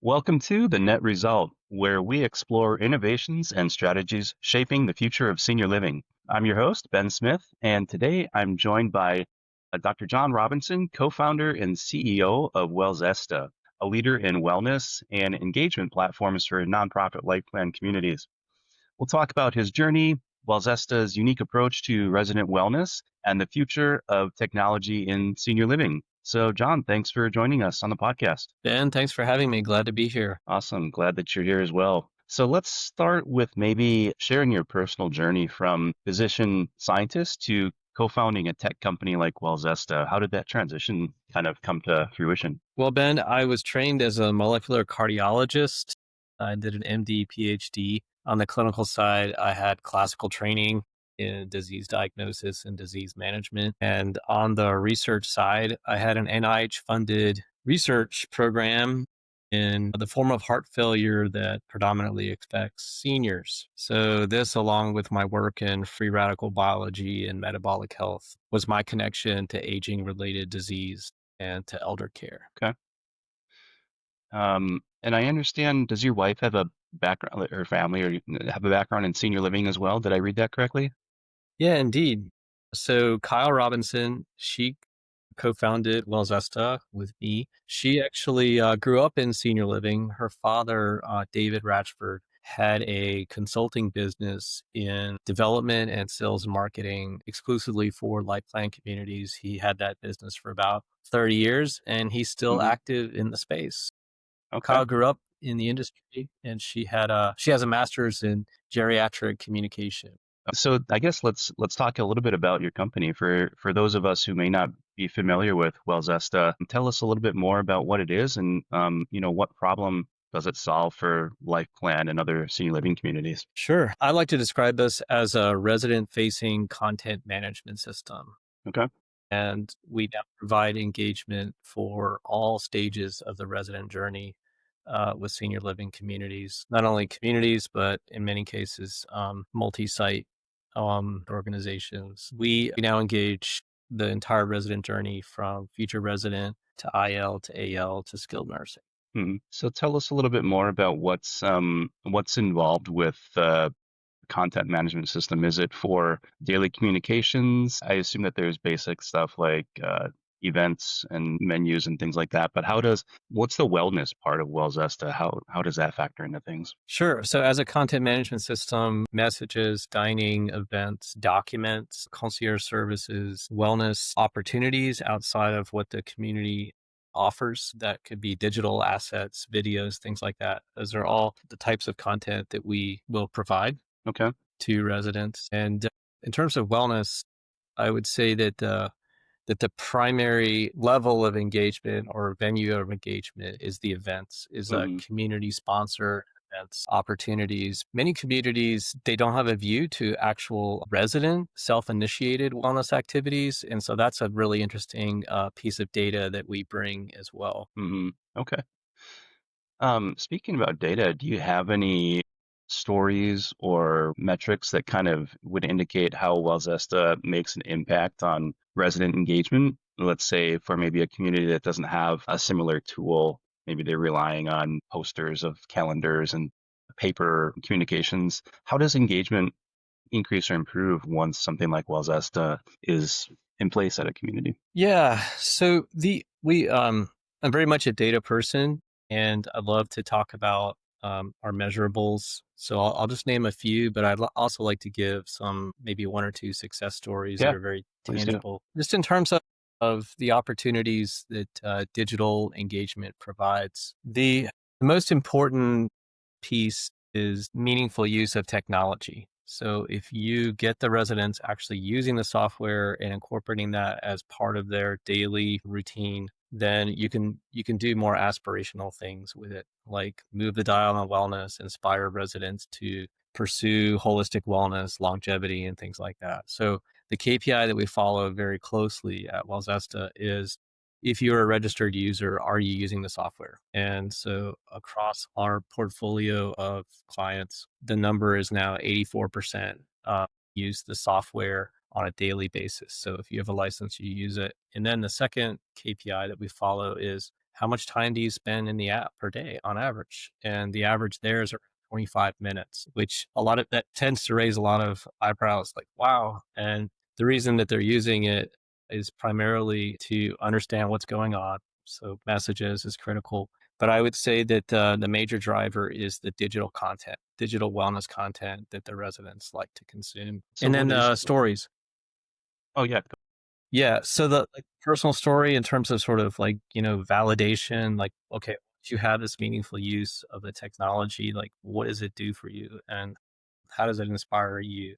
Welcome to The Net Result, where we explore innovations and strategies shaping the future of senior living. I'm your host, Ben Smith, and today I'm joined by Dr. John Robinson, co-founder and CEO of Wellzesta, a leader in wellness and engagement platforms for nonprofit life plan communities. We'll talk about his journey, Wellzesta's unique approach to resident wellness, and the future of technology in senior living. So, John, thanks for joining us on the podcast. Ben, thanks for having me. Glad to be here. Awesome. Glad that you're here as well. So let's start with maybe sharing your personal journey from physician scientist to co-founding a tech company like Wellzesta. How did that transition kind of come to fruition? Well, Ben, I was trained as a molecular cardiologist. I did an MD, PhD. On the clinical side, I had classical training in disease diagnosis and disease management. And on the research side, I had an NIH funded research program in the form of heart failure that predominantly affects seniors. So this, along with my work in free radical biology and metabolic health, was my connection to aging related disease and to elder care. Okay. And I understand, does your wife have a background, or family, or have a background in senior living as well? Did I read that correctly? Yeah, indeed. So Kyle Robinson, she co-founded Wellzesta with me. She actually grew up in senior living. Her father, David Ratchford, had a consulting business in development and sales and marketing exclusively for life plan communities. He had that business for about 30 years and he's still Hmm. active in the space. Okay. Kyle grew up in the industry and she has a master's in geriatric communication. So I guess let's talk a little bit about your company for those of us who may not be familiar with Wellzesta. Tell us a little bit more about what it is and what problem does it solve for Life Plan and other senior living communities. Sure. I like to describe this as a resident facing content management system. Okay. And we now provide engagement for all stages of the resident journey with senior living communities, not only communities, but in many cases, multi site organizations. We now engage the entire resident journey from future resident to IL to AL to skilled nursing. So tell us a little bit more about what's involved with content management system? Is it for daily communications? I assume that there's basic stuff like events and menus and things like that. But what's the wellness part of Wellzesta? How does that factor into things? Sure. So, as a content management system, messages, dining, events, documents, concierge services, wellness opportunities outside of what the community offers that could be digital assets, videos, things like that. Those are all the types of content that we will provide Okay. to residents. And in terms of wellness, I would say that the primary level of engagement or venue of engagement is the events, is a Hmm. community sponsor events opportunities. Many communities, they don't have a view to actual resident self-initiated wellness activities. And so that's a really interesting piece of data that we bring as well. Hmm. Okay. Speaking about data, do you have any stories or metrics that kind of would indicate how Wellzesta makes an impact on resident engagement? Let's say for maybe a community that doesn't have a similar tool, maybe they're relying on posters of calendars and paper communications. How does engagement increase or improve once something like Wellzesta is in place at a community? Yeah. So I'm very much a data person and I love to talk about our measurables. So I'll just name a few, but also like to give some maybe one or two success stories that Yeah, are very please do. tangible, just in terms of the opportunities that digital engagement provides. The most important piece is meaningful use of technology. So if you get the residents actually using the software and incorporating that as part of their daily routine, then you can do more aspirational things with it, like move the dial on wellness, inspire residents to pursue holistic wellness, longevity, and things like that. So the KPI that we follow very closely at Wellzesta is if you're a registered user, are you using the software? And so across our portfolio of clients, the number is now 84% use the software on a daily basis. So if you have a license, you use it. And then the second KPI that we follow is how much time do you spend in the app per day on average? And the average there is around 25 minutes, which a lot of that tends to raise a lot of eyebrows like, wow. And the reason that they're using it is primarily to understand what's going on. So messages is critical. But I would say that the major driver is the digital content, digital wellness content that the residents like to consume. So And then what is stories. Oh, yeah. Yeah. So the like personal story in terms of sort of like, validation, like, okay, once you have this meaningful use of the technology, like what does it do for you? And how does it inspire you?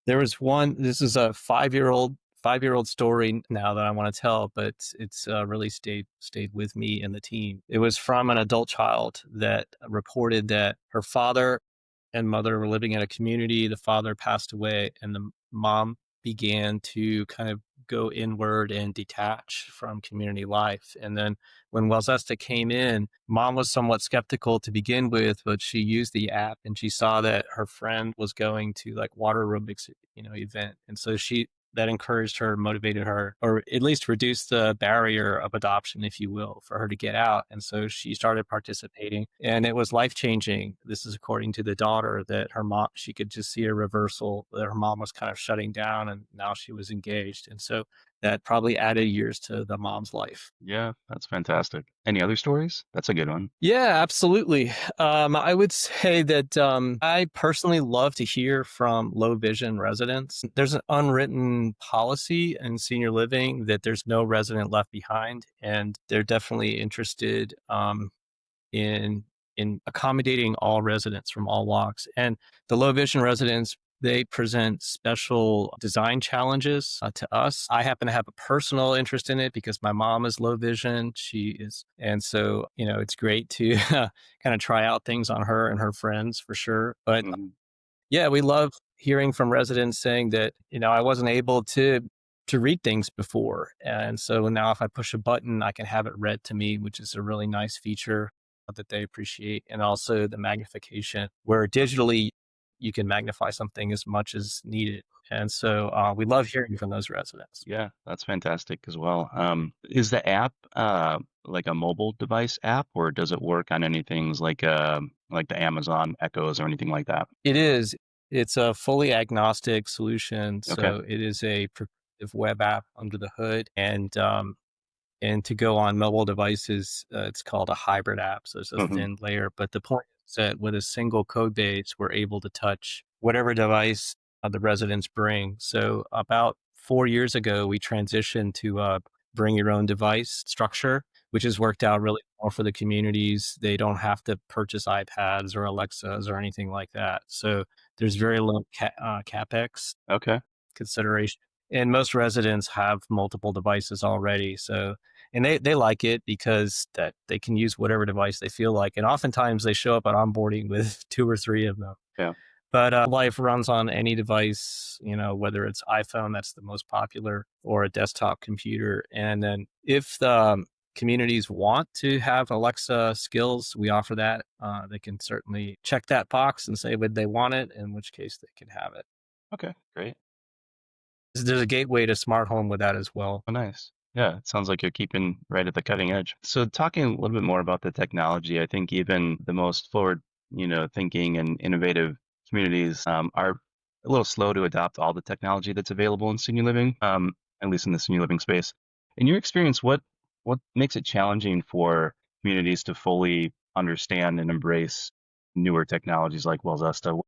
There was one, this is a 5-year old story now that I want to tell, but it's really stayed with me and the team. It was from an adult child that reported that her father and mother were living in a community. The father passed away, and the mom began to kind of go inward and detach from community life. And then when Wellzesta came in, mom was somewhat skeptical to begin with, but she used the app and she saw that her friend was going to like water aerobics, event. And so that encouraged her, motivated her, or at least reduced the barrier of adoption, if you will, for her to get out. And so she started participating and it was life changing. This is according to the daughter that her mom, she could just see a reversal that her mom was kind of shutting down and now she was engaged. And so that probably added years to the mom's life. Yeah, that's fantastic. Any other stories? That's a good one. Yeah, absolutely. I would say that I personally love to hear from low vision residents. There's an unwritten policy in senior living that there's no resident left behind, and they're definitely interested in accommodating all residents from all walks. And the low vision residents, they present special design challenges to us. I happen to have a personal interest in it because my mom is low vision. She is, and so it's great to kind of try out things on her and her friends for sure. But Mhm. yeah, we love hearing from residents saying that, I wasn't able to read things before. And so now if I push a button, I can have it read to me, which is a really nice feature that they appreciate. And also the magnification, where digitally you can magnify something as much as needed. And so we love hearing from those residents. Yeah, that's fantastic as well. Is the app like a mobile device app, or does it work on anything like the Amazon Echoes or anything like that? It is. It's a fully agnostic solution. Okay. So it is a progressive web app under the hood. And to go on mobile devices, it's called a hybrid app. So it's a Hmm. thin layer. But the point is that with a single code base, we're able to touch whatever device the residents bring. So about 4 years ago, we transitioned to a bring your own device structure, which has worked out really well for the communities. They don't have to purchase iPads or Alexas or anything like that. So there's very low capex Okay. consideration. And most residents have multiple devices already. So, and they like it because that they can use whatever device they feel like. And oftentimes they show up at onboarding with two or three of them. Yeah. But life runs on any device, whether it's iPhone, that's the most popular, or a desktop computer. And then if the communities want to have Alexa skills, we offer that. They can certainly check that box and say would they want it, in which case they can have it. Okay. Great. There's a gateway to smart home with that as well. Oh, nice. Yeah, it sounds like you're keeping right at the cutting edge. So, talking a little bit more about the technology, I think even the most forward, thinking and innovative communities are a little slow to adopt all the technology that's available in senior living, at least in the senior living space. In your experience, what makes it challenging for communities to fully understand and embrace newer technologies like Wellzesta?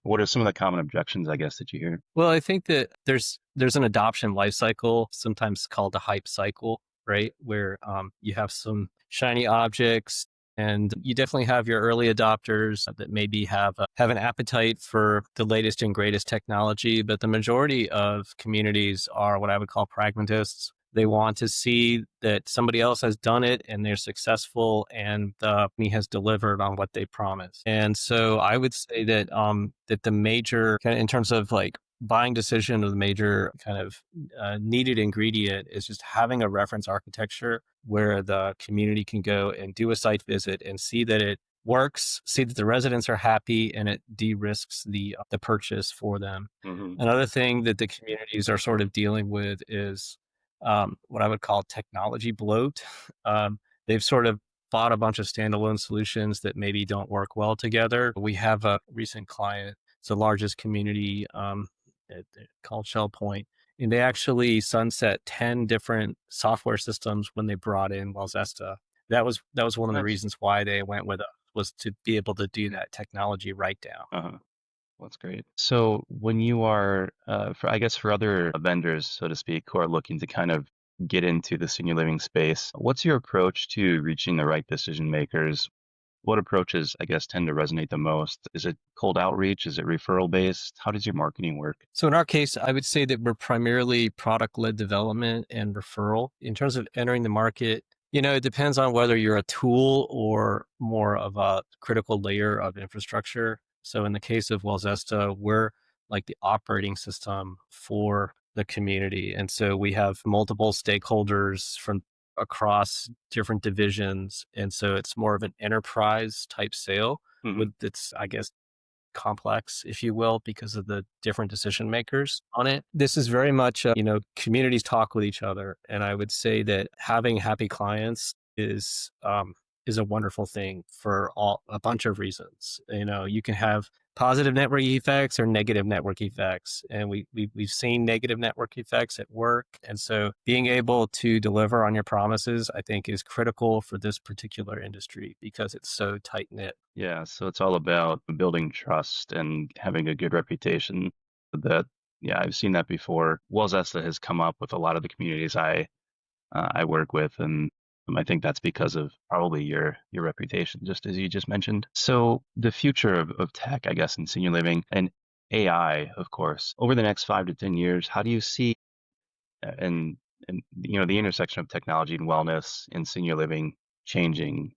What are some of the common objections, I guess, that you hear? Well, I think that there's an adoption life cycle, sometimes called the hype cycle, right? Where you have some shiny objects, and you definitely have your early adopters that maybe have an appetite for the latest and greatest technology. But the majority of communities are what I would call pragmatists. They want to see that somebody else has done it and they're successful and the company has delivered on what they promised. And so I would say that that the major kind of in terms of like buying decision, or the major kind of needed ingredient is just having a reference architecture where the community can go and do a site visit and see that it works, see that the residents are happy, and it de-risks the purchase for them. Hmm. Another thing that the communities are sort of dealing with is what I would call technology bloat. They've sort of bought a bunch of standalone solutions that maybe don't work well together. We have a recent client, it's the largest community called Shell Point, and they actually sunset 10 different software systems when they brought in Wellzesta. That was one of the Nice. reasons why they went with us, was to be able to do that technology write down. Uh-huh. Well, that's great. So when you are, I guess for other vendors, so to speak, who are looking to kind of get into the senior living space, what's your approach to reaching the right decision makers? What approaches, I guess, tend to resonate the most? Is it cold outreach? Is it referral based? How does your marketing work? So in our case, I would say that we're primarily product-led development and referral. In terms of entering the market, it depends on whether you're a tool or more of a critical layer of infrastructure. So in the case of Wellzesta, we're like the operating system for the community. And so we have multiple stakeholders from across different divisions. And so it's more of an enterprise type sale Hmm. with its, I guess, complex, if you will, because of the different decision makers on it. This is very much, communities talk with each other, and I would say that having happy clients is a wonderful thing for a bunch of reasons. You can have positive network effects or negative network effects, and we've seen negative network effects at work, and so being able to deliver on your promises, I think, is critical for this particular industry because it's so tight knit. Yeah, so it's all about building trust and having a good reputation. That, yeah, I've seen that before. Wellzesta has come up with a lot of the communities I work with, and I think that's because of probably your reputation, just as you just mentioned. So the future of tech, I guess, in senior living and AI, of course, over the next 5 to 10 years, how do you see and the intersection of technology and wellness in senior living changing?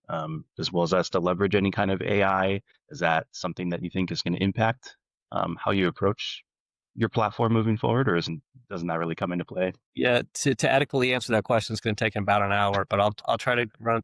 Does Wellzesta leverage any kind of AI? Is that something that you think is going to impact how you approach your platform moving forward, or doesn't that really come into play? Yeah, to adequately answer that question is going to take about an hour, but I'll try to run.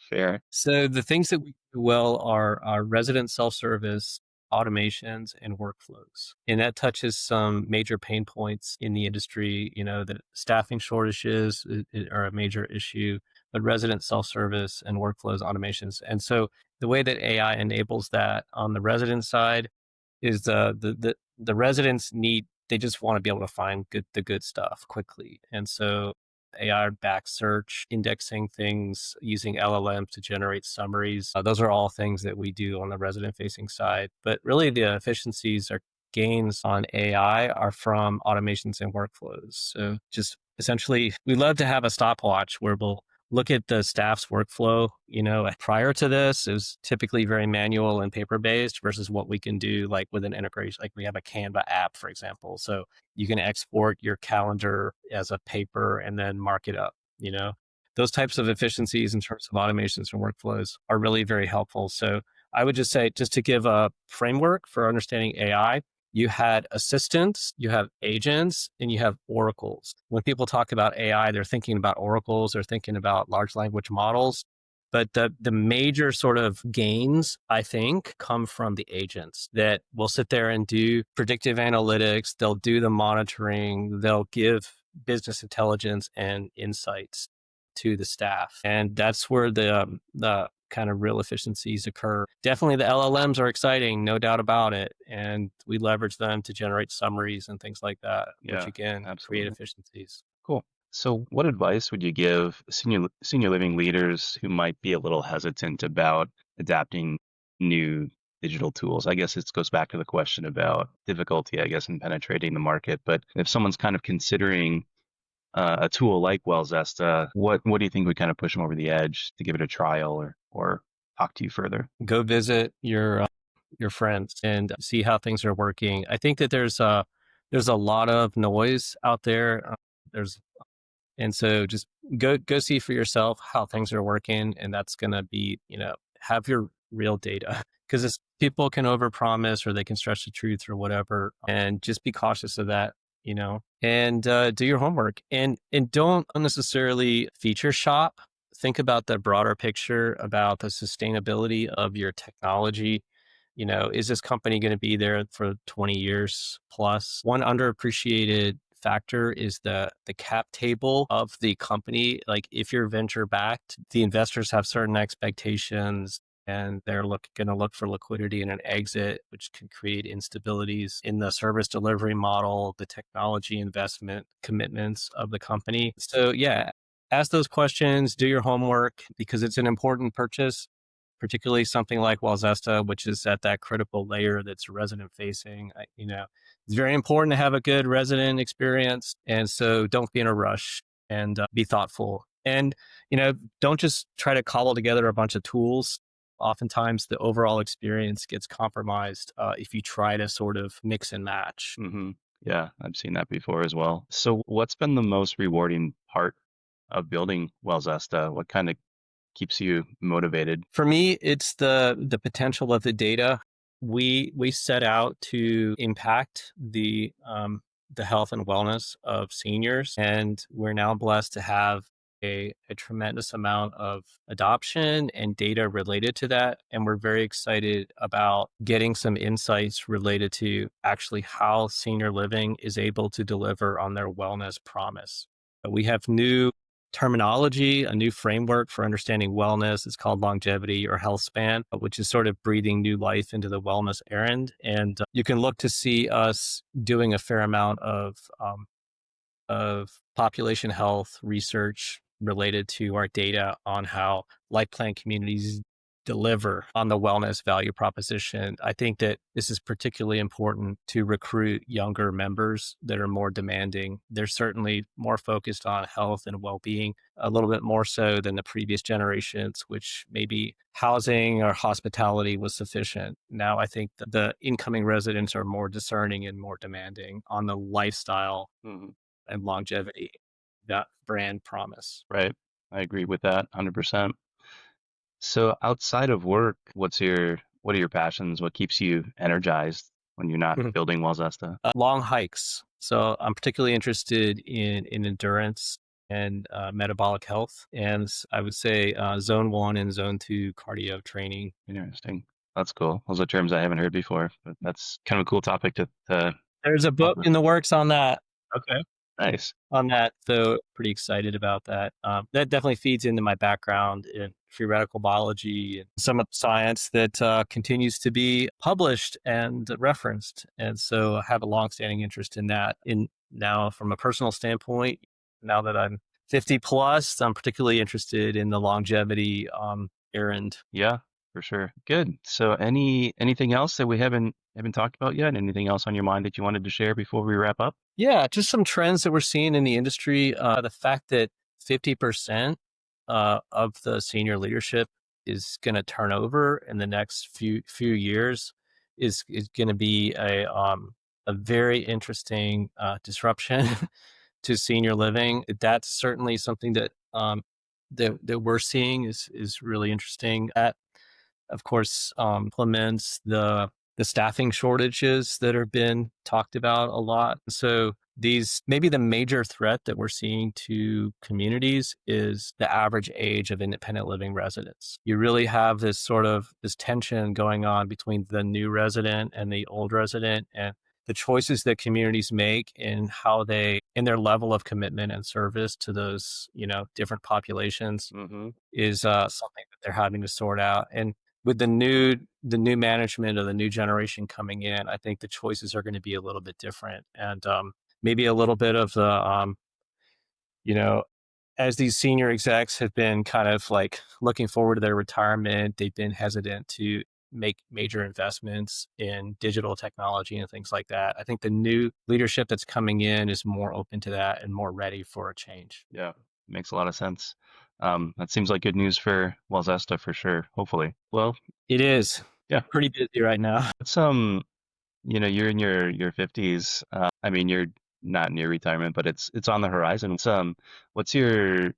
Fair. So the things that we do well are our resident self-service, automations, and workflows. And that touches some major pain points in the industry. That staffing shortages are a major issue, but resident self-service and workflows, automations. And so the way that AI enables that on the resident side is the residents they just want to be able to find the good stuff quickly. And so AI back search, indexing things, using LLMs to generate summaries. Those are all things that we do on the resident facing side. But really, the efficiencies or gains on AI are from automations and workflows. So just essentially, we love to have a stopwatch where we'll look at the staff's workflow. Prior to this, it was typically very manual and paper based versus what we can do like with an integration. Like we have a Canva app, for example. So you can export your calendar as a paper and then mark it up. Those types of efficiencies in terms of automations and workflows are really very helpful. So I would just say, just to give a framework for understanding AI, you had assistants, you have agents, and you have oracles. When people talk about AI, they're thinking about oracles, they're thinking about large language models. But the major sort of gains, I think, come from the agents that will sit there and do predictive analytics. They'll do the monitoring. They'll give business intelligence and insights to the staff. And that's where the kind of real efficiencies occur. Definitely the LLMs are exciting, no doubt about it. And we leverage them to generate summaries and things like that, which Yeah, again, create absolutely. efficiencies. Cool. So, what advice would you give senior living leaders who might be a little hesitant about adapting new digital tools? I guess this goes back to the question about difficulty, I guess, in penetrating the market. But if someone's kind of considering a tool like Wellzesta, what do you think would kind of push them over the edge to give it a trial or talk to you further? Go visit your friends and see how things are working. I think that there's a lot of noise out there. There's And so just go see for yourself how things are working, and that's going to be, have your real data because people can overpromise or they can stretch the truth or whatever, and just be cautious of that, and do your homework and don't unnecessarily feature shop. Think about the broader picture about the sustainability of your technology. Is this company going to be there for 20 years plus? One underappreciated factor is the cap table of the company. Like if you're venture backed, the investors have certain expectations and they're going to look for liquidity and an exit, which can create instabilities in the service delivery model, the technology investment commitments of the company. So yeah, ask those questions, do your homework because it's an important purchase, particularly something like Wellzesta, which is at that critical layer that's resident facing. It's very important to have a good resident experience. And so don't be in a rush and be thoughtful. And, don't just try to cobble together a bunch of tools. Oftentimes the overall experience gets compromised if you try to sort of mix and match. Hmm. Yeah, I've seen that before as well. So what's been the most rewarding part of building Wellzesta? What kind of keeps you motivated? For me, it's the potential of the data. We set out to impact the health and wellness of seniors, and we're now blessed to have a tremendous amount of adoption and data related to that. And we're very excited about getting some insights related to actually how senior living is able to deliver on their wellness promise. We have new terminology, a new framework for understanding wellness. It's called longevity or health span, which is sort of breathing new life into the wellness errand. And you can look to see us doing a fair amount of population health research related to our data on how life plan communities deliver on the wellness value proposition. I think that this is particularly important to recruit younger members that are more demanding. They're certainly more focused on health and well-being, a little bit more so than the previous generations, which maybe housing or hospitality was sufficient. Now I think that the incoming residents are more discerning and more demanding on the lifestyle Hmm. and longevity, that brand promise. Right. I agree with that 100%. So outside of work, what are your passions? What keeps you energized when you're not building Wellzesta? Long hikes. So I'm particularly interested in endurance and metabolic health. And I would say zone one and zone two cardio training. Interesting. That's cool. Those are terms I haven't heard before, but that's kind of a cool topic to There's a talk book about. in the works on that. Okay. Nice. So pretty excited about that. That definitely feeds into my background in free radical biology and some of the science that continues to be published and referenced. And so I have a longstanding interest in that. In now, from a personal standpoint, now that I'm 50 plus, I'm particularly interested in the longevity errand. Yeah, for sure. Good. So anything else that we haven't talked about yet? Anything else on your mind that you wanted to share before we wrap up? Yeah, just some trends that we're seeing in the industry. The fact that 50% of the senior leadership is going to turn over in the next few years is going to be a very interesting disruption to senior living. That's certainly something that we're seeing is really interesting. That of course, implements the staffing shortages that have been talked about a lot. So these maybe the major threat that we're seeing to communities is the average age of independent living residents. You really have this tension going on between the new resident and the old resident, and the choices that communities make in how they in their level of commitment and service to those different populations Mm-hmm. is something that they're having to sort out. And with the new management of the new generation coming in, I think the choices are going to be a little bit different, and maybe a little bit of you know, as these senior execs have been kind of like looking forward to their retirement, they've been hesitant to make major investments in digital technology and things like that. I think the new leadership that's coming in is more open to that and more ready for a change. Yeah, makes a lot of sense. That seems like good news for Wellzesta for sure, hopefully. Well, It is yeah. pretty busy right now. It's you're in your 50s. I mean, you're not near retirement, but it's on the horizon. What's your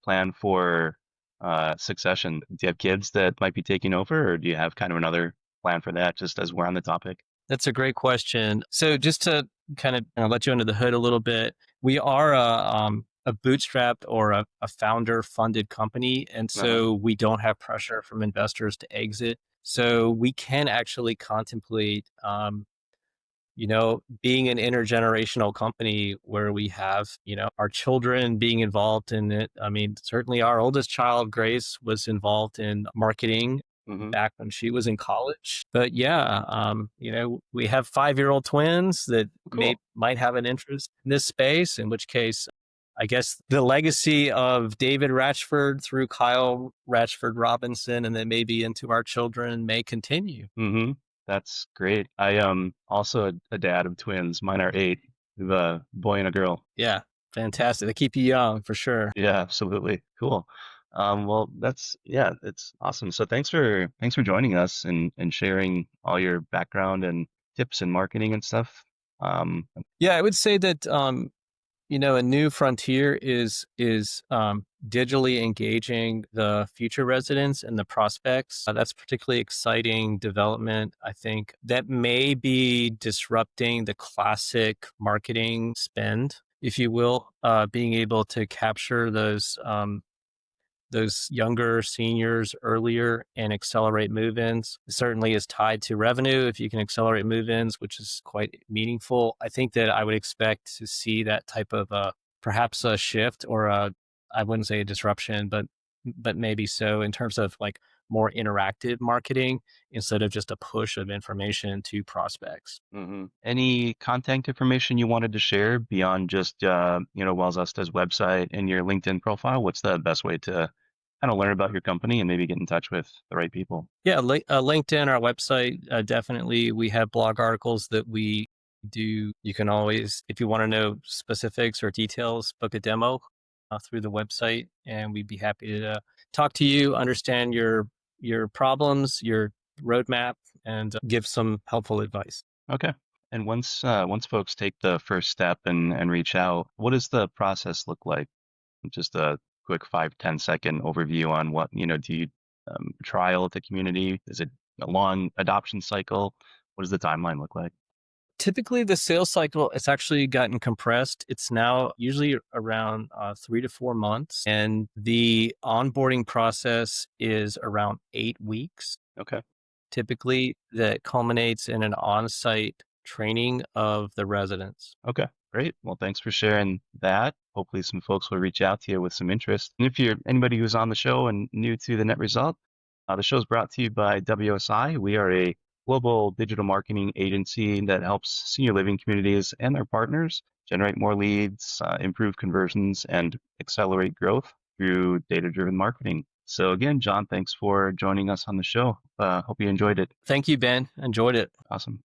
plan for succession? Do you have kids that might be taking over, or do you have kind of another plan for that? Just as we're on the topic. That's a great question. So just to kind of let you under the hood a little bit, we are a bootstrapped or a founder funded company. And Uh-huh. so we don't have pressure from investors to exit. So we can actually contemplate being an intergenerational company where we have, our children being involved in it. I mean, certainly our oldest child, Grace, was involved in marketing Hmm. back when she was in college. But yeah, we have 5-year-old twins that Cool. might have an interest in this space, in which case, I guess the legacy of David Ratchford through Kyle Ratchford Robinson and then maybe into our children may continue. Hmm. That's great. I also a dad of twins. Mine are 8. We have a boy and a girl. Yeah, fantastic. They keep you young for sure. Yeah, absolutely. Cool. Well, yeah, it's awesome. So thanks for joining us and sharing all your background and tips in marketing and stuff. Um, Yeah, I would say that a new frontier is digitally engaging the future residents and the prospects. That's particularly exciting development. I think that may be disrupting the classic marketing spend, if you will, being able to capture those younger seniors earlier and accelerate move-ins. It certainly is tied to revenue if you can accelerate move-ins, which is quite meaningful. I think that I would expect to see that type of perhaps a shift or I wouldn't say a disruption, but maybe so in terms of like more interactive marketing instead of just a push of information to prospects. any contact information you wanted to share beyond just Wellzesta's website and your LinkedIn profile? What's the best way to kind of learn about your company and maybe get in touch with the right people? Yeah, LinkedIn, our website, definitely. We have blog articles that we do. You can always, if you want to know specifics or details, book a demo through the website, and we'd be happy to talk to you, understand your problems, your roadmap, and give some helpful advice. Okay. And once folks take the first step and reach out, what does the process look like? Just a quick 5-10 second overview on what, do you trial at the community? Is it a long adoption cycle? What does the timeline look like? Typically, the sales cycle it's actually gotten compressed. It's now usually around 3 to 4 months, and the onboarding process is around 8 weeks. Okay. Typically, that culminates in an on-site training of the residents. Okay. Great. Well, thanks for sharing that. Hopefully some folks will reach out to you with some interest. And if you're anybody who's on the show and new to the net result, the show is brought to you by WSI. We are a global digital marketing agency that helps senior living communities and their partners generate more leads, improve conversions, and accelerate growth through data-driven marketing. So again, John, thanks for joining us on the show. Hope you enjoyed it. Thank you, Ben. Enjoyed it. Awesome.